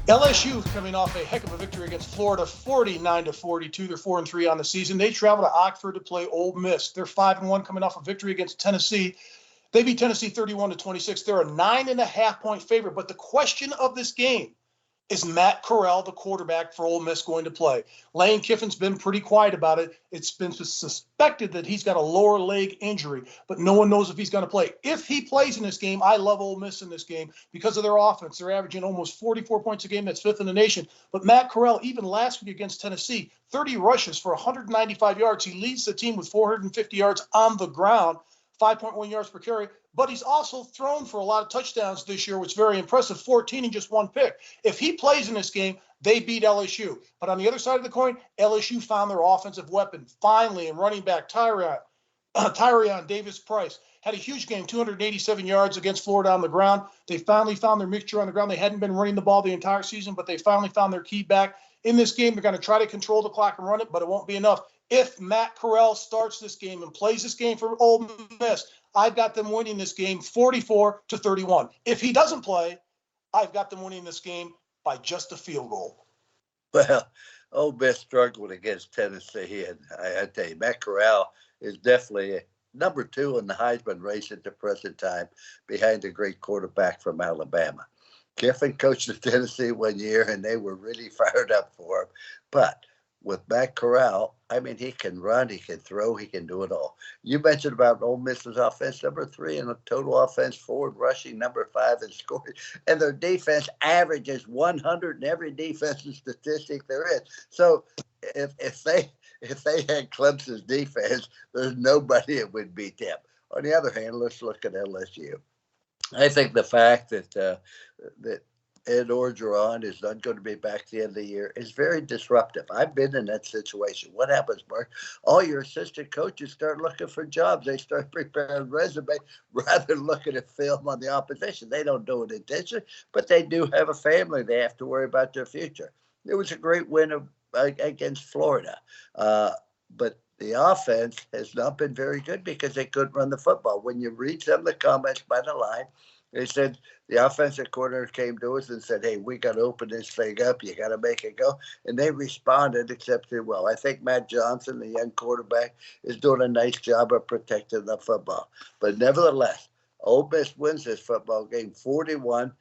LSU coming off a heck of a victory against Florida, 49-42. They're 4-3 on the season. They travel to Oxford to play Ole Miss. They're 5-1 coming off a victory against Tennessee. They beat Tennessee 31-26. They're a 9.5-point favorite. But the question of this game is Matt Corral, the quarterback for Ole Miss, going to play? Lane Kiffin's been pretty quiet about it. It's been suspected that he's got a lower leg injury, but no one knows if he's going to play. If he plays in this game, I love Ole Miss in this game because of their offense. They're averaging almost 44 points a game. That's fifth in the nation. But Matt Corral, even last week against Tennessee, 30 rushes for 195 yards. He leads the team with 450 yards on the ground, 5.1 yards per carry. But he's also thrown for a lot of touchdowns this year, which is very impressive, 14 and just one pick. If he plays in this game, they beat LSU. But on the other side of the coin, LSU found their offensive weapon finally, and running back Tyrion Davis-Price had a huge game, 287 yards against Florida on the ground. They finally found their mixture on the ground. They hadn't been running the ball the entire season, but they finally found their key back. In this game, they're going to try to control the clock and run it, but it won't be enough. If Matt Corral starts this game and plays this game for Ole Miss, I've got them winning this game 44-31. If he doesn't play, I've got them winning this game by just a field goal. Well, Ole Miss struggled against Tennessee, and I tell you, Matt Corral is definitely number 2 in the Heisman race at the present time, behind a great quarterback from Alabama. Kiffin coached at Tennessee one year, and they were really fired up for him. But with Matt Corral, I mean, he can run, he can throw, he can do it all. You mentioned about Ole Miss's offense, number 3 in the total offense, forward rushing, number 5 in scoring. And their defense averages 100 in every defensive statistic there is. So if they had Clemson's defense, there's nobody that would beat them. On the other hand, let's look at LSU. I think the fact that Ed Orgeron is not going to be back at the end of the year is very disruptive. I've been in that situation. What happens, Mark? All your assistant coaches start looking for jobs. They start preparing resumes rather than looking at film on the opposition. They don't do it intentionally, but they do have a family. They have to worry about their future. It was a great win against Florida. But the offense has not been very good because they couldn't run the football. When you read some of the comments by the line, they said the offensive coordinator came to us and said, hey, we got to open this thing up. You got to make it go. And they responded exceptionally well. I think Matt Johnson, the young quarterback, is doing a nice job of protecting the football. But nevertheless, Ole Miss wins this football game 41-31.